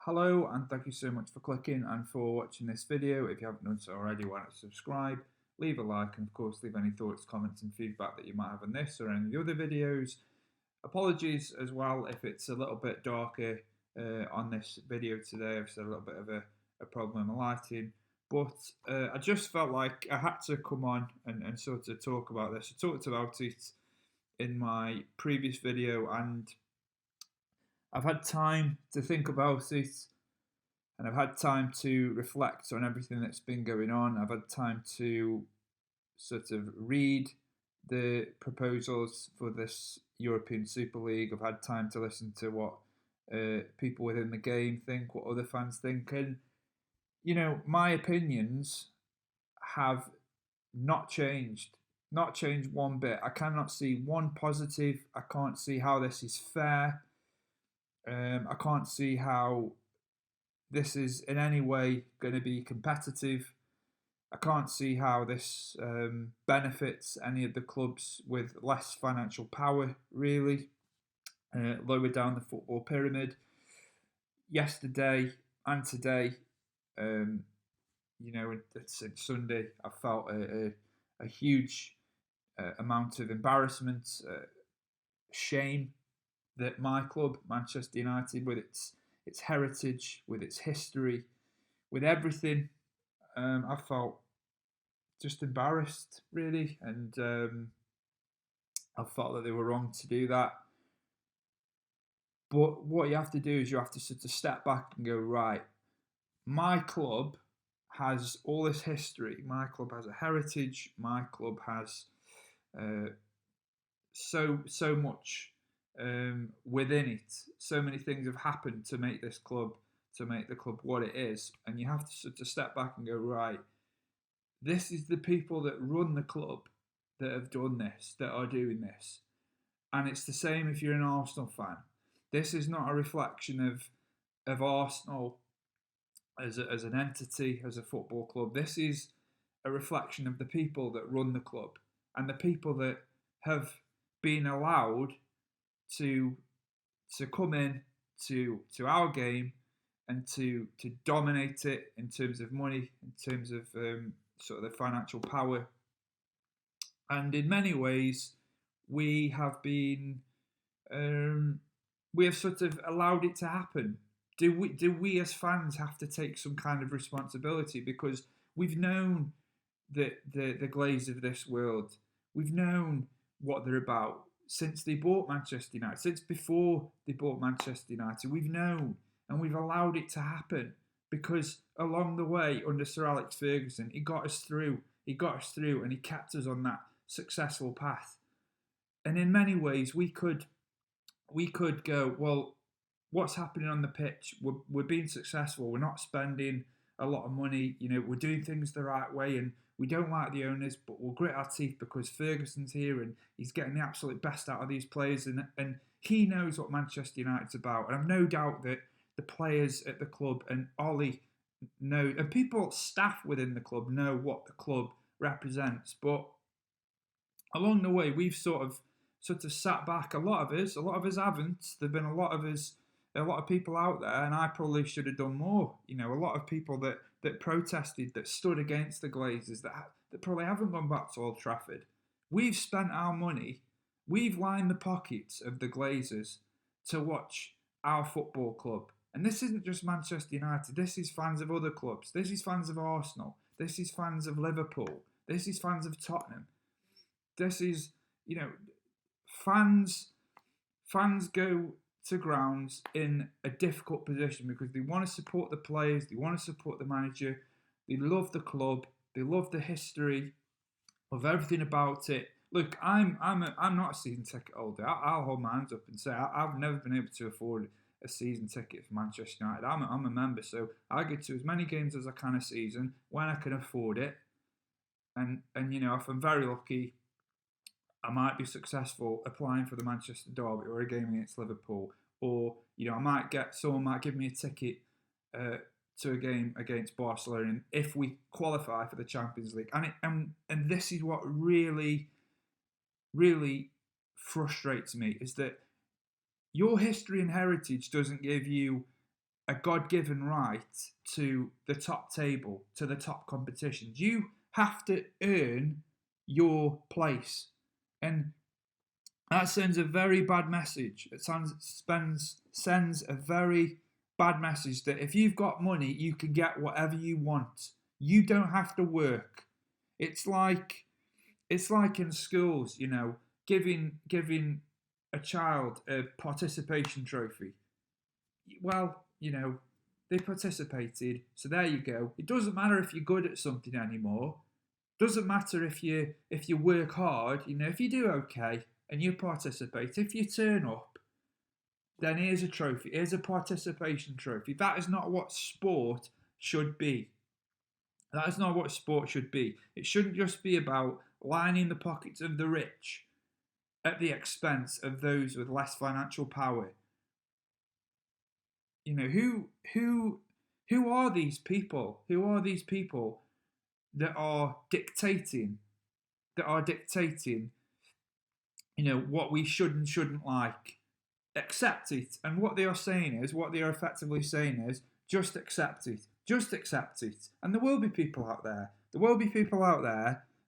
Hello and thank you so much for clicking and for watching this video. If you haven't done so already, why not subscribe, leave a like, and of course leave any thoughts, comments and feedback that you might have on this or any of the other videos. Apologies as well if it's a little bit darker on this video today. I've had a little bit of a problem with my lighting, but I just felt like I had to come on and sort of talk about this. I talked about it in my previous video, and I've had time to think about it, and I've had time to reflect on everything that's been going on. I've had time to sort of read the proposals for this European Super League. I've had time to listen to what people within the game think, what other fans think, and my opinions have not changed. Not changed one bit. I cannot see one positive. I can't see how this is fair. I can't see how this is in any way going to be competitive. I can't see how this benefits any of the clubs with less financial power, really, lower down the football pyramid. Yesterday and today, since Sunday, I felt a huge amount of embarrassment, shame that my club, Manchester United, with its heritage, with its history, with everything, I felt just embarrassed, really, and I felt that they were wrong to do that. But what you have to do is you have to sort of step back and go, right, my club has all this history, my club has a heritage, my club has so much within it. So many things have happened to make this club, to make the club what it is, and you have to sort of step back and go, right, this is the people that run the club that have done this, that are doing this. And it's the same if you're an Arsenal fan. This is not a reflection of Arsenal as an entity, as a football club. This is a reflection of the people that run the club and the people that have been allowed to come in to our game and to dominate it in terms of money, in terms of sort of the financial power. And in many ways, we have been we have sort of allowed it to happen. Do we as fans have to take some kind of responsibility, because we've known the Glazers of this world, we've known what they're about since they bought Manchester United, since before they bought Manchester United. We've known, and we've allowed it to happen, because along the way, under Sir Alex Ferguson, he got us through, and he kept us on that successful path. And in many ways, we could go, well, what's happening on the pitch? We're being successful. We're not spending a lot of money. We're doing things the right way, and we don't like the owners, but we'll grit our teeth because Ferguson's here and he's getting the absolute best out of these players, and he knows what Manchester United's about. And I've no doubt that the players at the club and Ollie know, and people, staff within the club, know what the club represents. But along the way, we've sort of sat back. A lot of us haven't. There've been a lot of people out there, and I probably should have done more. A lot of people that protested, that stood against the Glazers, that probably haven't gone back to Old Trafford. We've spent our money, we've lined the pockets of the Glazers to watch our football club. And this isn't just Manchester United, this is fans of other clubs, this is fans of Arsenal, this is fans of Liverpool, this is fans of Tottenham. This is, fans go to grounds in a difficult position because they want to support the players, they want to support the manager, they love the club, they love the history of everything about it. Look, I'm not a season ticket holder. I'll hold my hands up and say I've never been able to afford a season ticket for Manchester United. I'm a member, so I get to as many games as I can a season when I can afford it. And if I'm very lucky, I might be successful applying for the Manchester Derby or a game against Liverpool, or someone might give me a ticket to a game against Barcelona, and if we qualify for the Champions League. And this is what really, really frustrates me, is that your history and heritage doesn't give you a God-given right to the top table, to the top competitions. You have to earn your place, and that sends a very bad message. It sends a very bad message that if you've got money, you can get whatever you want. You don't have to work. It's like in schools, giving a child a participation trophy. Well, they participated, so there you go. It doesn't matter if you're good at something anymore. Doesn't matter if you work hard. If you do okay and you participate, if you turn up, then here's a trophy. Here's a participation trophy. That is not what sport should be. That is not what sport should be. It shouldn't just be about lining the pockets of the rich at the expense of those with less financial power. Who are these people? Who are these people that are dictating? What we should and shouldn't like. Accept it. And what they are effectively saying is, just accept it. Just accept it. And there will be people out there.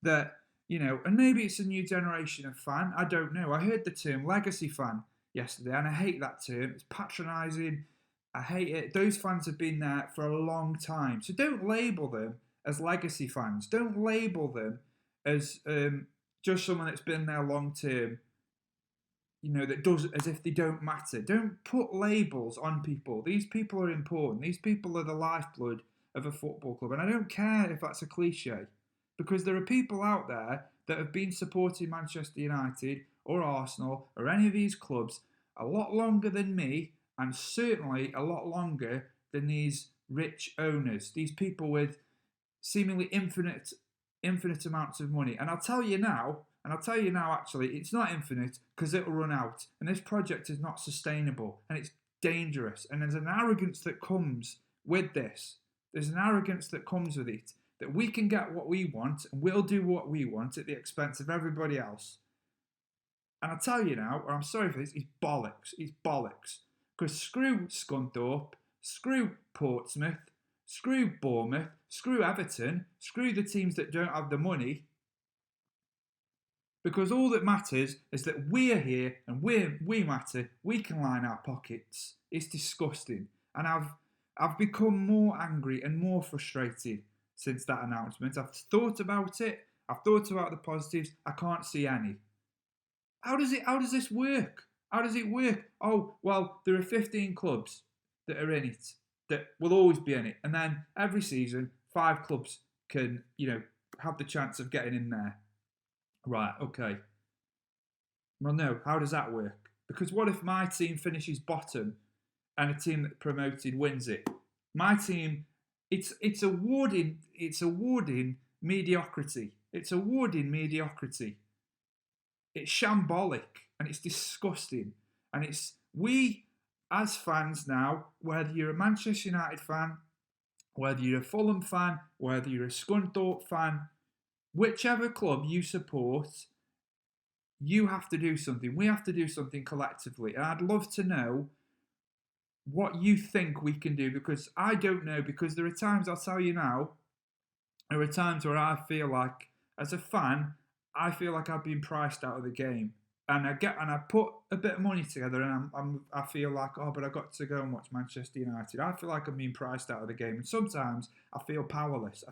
That, and maybe it's a new generation of fan. I don't know. I heard the term legacy fan yesterday, and I hate that term. It's patronising. I hate it. Those fans have been there for a long time. So don't label them as legacy fans. Don't label them as just someone that's been there long term, that does as if they don't matter. Don't put labels on people. These people are important. These people are the lifeblood of a football club. And I don't care if that's a cliche, because there are people out there that have been supporting Manchester United or Arsenal or any of these clubs a lot longer than me, and certainly a lot longer than these rich owners, these people with seemingly infinite amounts of money. And I'll tell you now, actually, it's not infinite, because it'll run out. And this project is not sustainable, and it's dangerous. And there's an arrogance that comes with this. There's an arrogance that comes with it, that we can get what we want, and we'll do what we want at the expense of everybody else. And I'll tell you now, or I'm sorry for this, it's bollocks. It's bollocks. Because screw Scunthorpe, screw Portsmouth, screw Bournemouth, screw Everton, screw the teams that don't have the money. Because all that matters is that we're here and we matter. We can line our pockets. It's disgusting. And I've become more angry and more frustrated since that announcement. I've thought about it. I've thought about the positives. I can't see any. How does this work? How does it work? Oh, well, there are 15 clubs that are in it, that will always be in it. And then every season, 5 clubs can, have the chance of getting in there. Right, okay. Well, no, how does that work? Because what if my team finishes bottom and a team that promoted wins it? My team, it's awarding mediocrity. It's awarding mediocrity. It's shambolic and it's disgusting. And we as fans now, whether you're a Manchester United fan, whether you're a Fulham fan, whether you're a Scunthorpe fan, whichever club you support, you have to do something. We have to do something collectively. And I'd love to know what you think we can do, because I don't know, because there are times, I'll tell you now, there are times where I feel like, as a fan, I feel like I've been priced out of the game. And I put a bit of money together, and I feel like, but I got to go and watch Manchester United. I feel like I'm being priced out of the game. And sometimes I feel powerless.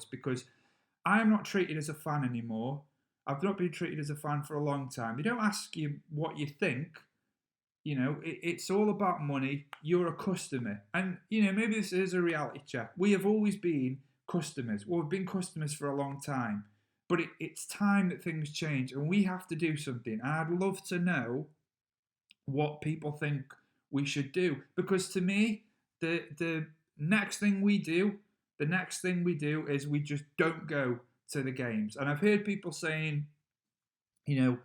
Because I am not treated as a fan anymore. I've not been treated as a fan for a long time. They don't ask you what you think. It's all about money. You're a customer. And, maybe this is a reality check. We have always been customers. Well, we've been customers for a long time. But it's time that things change, and we have to do something. And I'd love to know what people think we should do. Because to me, the next thing we do is we just don't go to the games. And I've heard people saying, you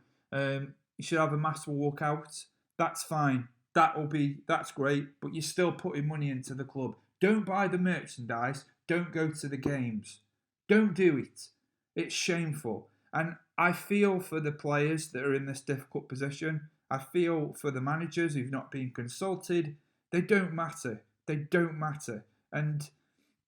should have a mass walkout. That's fine. That's great. But you're still putting money into the club. Don't buy the merchandise. Don't go to the games. Don't do it. It's shameful. And I feel for the players that are in this difficult position. I feel for the managers who've not been consulted. They don't matter. They don't matter. And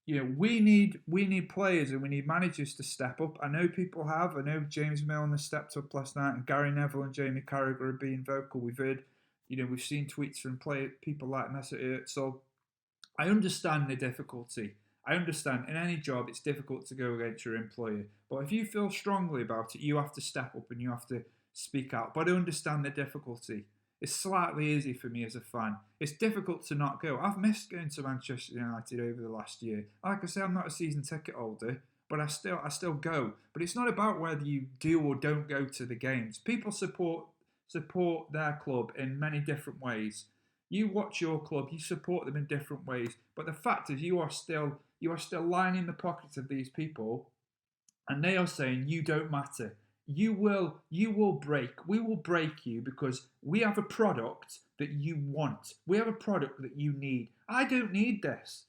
we need players and we need managers to step up. I know people have. I know James Milner stepped up last night, and Gary Neville and Jamie Carragher are being vocal. We've heard, we've seen tweets from people like Mesut Özil. I understand the difficulty. I understand in any job it's difficult to go against your employer. But if you feel strongly about it, you have to step up and you have to speak out. But I understand the difficulty. It's slightly easy for me as a fan. It's difficult to not go. I've missed going to Manchester United over the last year. Like I say, I'm not a season ticket holder, but I still go. But it's not about whether you do or don't go to the games. People support their club in many different ways. You watch your club, you support them in different ways. But the fact is, you are still lining the pockets of these people, and they are saying you don't matter. You will break. We will break you because we have a product that you want. We have a product that you need. I don't need this.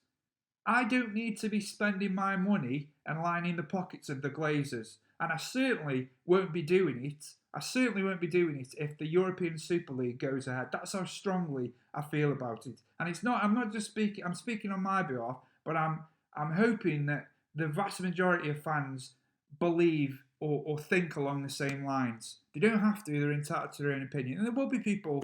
I don't need to be spending my money and lining the pockets of the Glazers. And I certainly won't be doing it. I certainly won't be doing it if the European Super League goes ahead. That's how strongly I feel about it. And it's not. I'm not just speaking. I'm speaking on my behalf, but I'm hoping that the vast majority of fans believe or think along the same lines. They don't have to. They're entitled to their own opinion. And there will be people,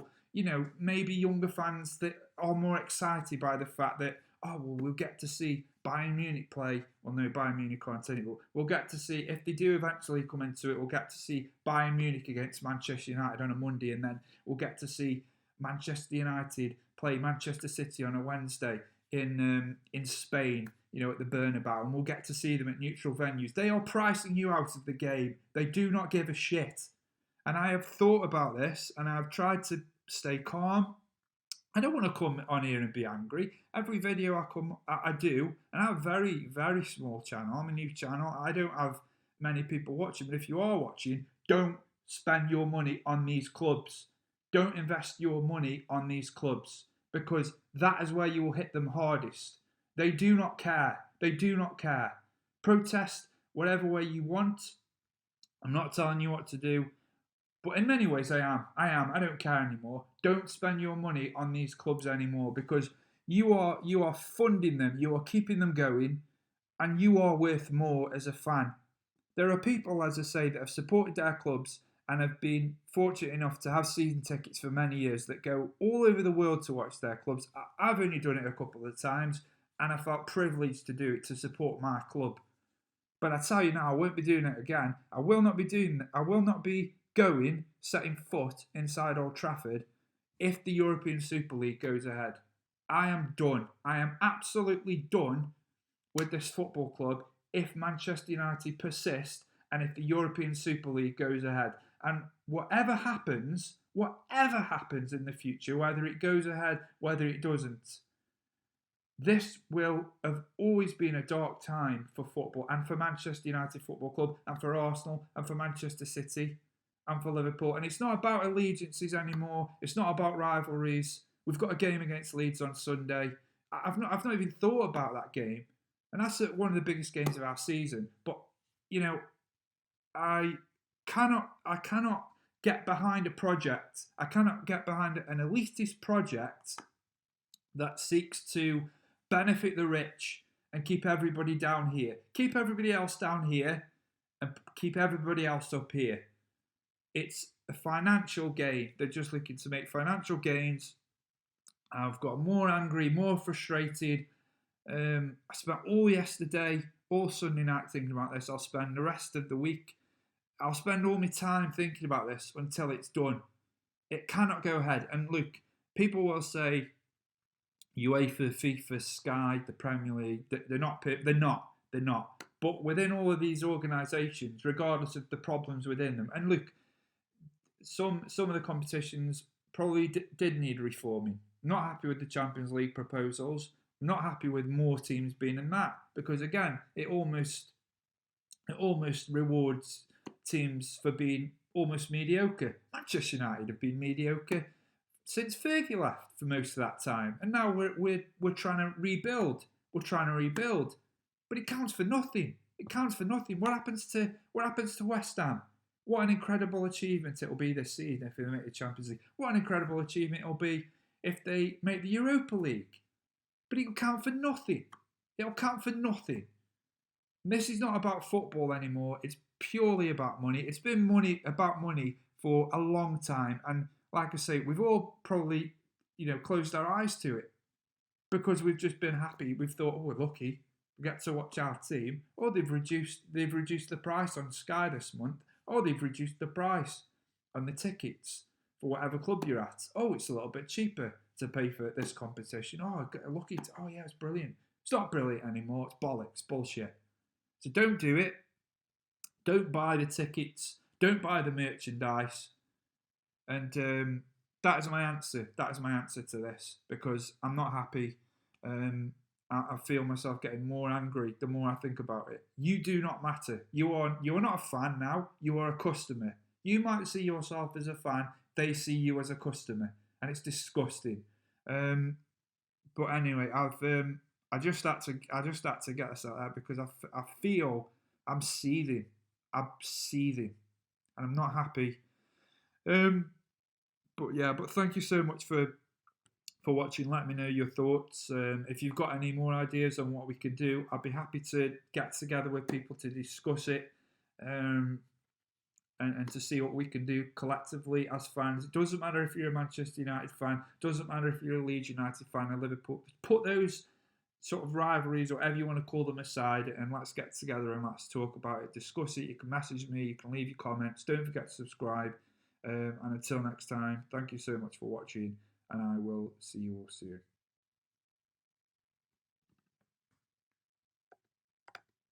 maybe younger fans that are more excited by the fact that, we'll get to see Bayern Munich play. Well, no, Bayern Munich aren't anymore. We'll get to see, if they do eventually come into it, we'll get to see Bayern Munich against Manchester United on a Monday, and then we'll get to see Manchester United play Manchester City on a Wednesday in Spain, at the Bernabeu, and we'll get to see them at neutral venues. They are pricing you out of the game. They do not give a shit. And I have thought about this, and I've tried to stay calm. I don't want to come on here and be angry. Every video I do, and I have a very, very small channel. I'm a new channel. I don't have many people watching, but if you are watching, don't spend your money on these clubs. Don't invest your money on these clubs, because that is where you will hit them hardest. They do not care. They do not care. Protest whatever way you want. I'm not telling you what to do. But in many ways, I am. I don't care anymore. Don't spend your money on these clubs anymore, because you are funding them. You are keeping them going, and you are worth more as a fan. There are people, as I say, that have supported their clubs and have been fortunate enough to have season tickets for many years that go all over the world to watch their clubs. I've only done it a couple of times, and I felt privileged to do it, to support my club. But I tell you now, I won't be doing it again. I will not be going, setting foot inside Old Trafford if the European Super League goes ahead. I am done. I am absolutely done with this football club if Manchester United persist and if the European Super League goes ahead. And whatever happens in the future, whether it goes ahead, whether it doesn't, this will have always been a dark time for football, and for Manchester United Football Club, and for Arsenal, and for Manchester City, and for Liverpool. And it's not about allegiances anymore. It's not about rivalries. We've got a game against Leeds on Sunday. I've not even thought about that game, and that's one of the biggest games of our season. But I cannot get behind a project. I cannot get behind an elitist project that seeks to benefit the rich and keep everybody down here. Keep everybody else down here and keep everybody else up here. It's a financial gain. They're just looking to make financial gains. I've got more angry, more frustrated. I spent all yesterday, all Sunday night thinking about this. I'll spend the rest of the week. I'll spend all my time thinking about this until it's done. It cannot go ahead. And look, people will say UEFA, FIFA, Sky, the Premier League, they're not. They're not. But within all of these organisations, regardless of the problems within them, and look, some of the competitions probably did need reforming. Not happy with the Champions League proposals. Not happy with more teams being in that, because again, it almost rewards teams for being almost mediocre. Manchester United have been mediocre since Fergie left for most of that time, and now we're trying to rebuild. We're trying to rebuild, but it counts for nothing. It counts for nothing. What happens to West Ham? What an incredible achievement it will be this season if they make the Champions League. What an incredible achievement it will be if they make the Europa League. but it'll count for nothing. It'll count for nothing. And this is not about football anymore. It's purely about money. It's been about money for a long time. And like I say, we've all probably, closed our eyes to it because we've just been happy. We've thought, oh, we're lucky. We get to watch our team. Or they've reduced the price on Sky this month. Or they've reduced the price on the tickets for whatever club you're at. Oh, it's a little bit cheaper to pay for this competition. Oh, lucky. Oh, yeah, it's brilliant. It's not brilliant anymore. It's bollocks, bullshit. So don't do it. Don't buy the tickets. Don't buy the merchandise. And that is my answer. That is my answer to this because I'm not happy. I feel myself getting more angry the more I think about it. You do not matter. You are not a fan now. You are a customer. You might see yourself as a fan. They see you as a customer, and it's disgusting. But anyway, I just had to get this out there because I feel I'm seething. I'm seething, and I'm not happy. But thank you so much for watching. Let me know your thoughts. If you've got any more ideas on what we can do, I'd be happy to get together with people to discuss it and to see what we can do collectively as fans. It doesn't matter if you're a Manchester United fan, it doesn't matter if you're a Leeds United fan or Liverpool. Put those sort of rivalries, or whatever you want to call them, aside, and let's get together and let's talk about it, discuss it. You can message me, you can leave your comments. Don't forget to subscribe. And until next time, thank you so much for watching, and I will see you all soon.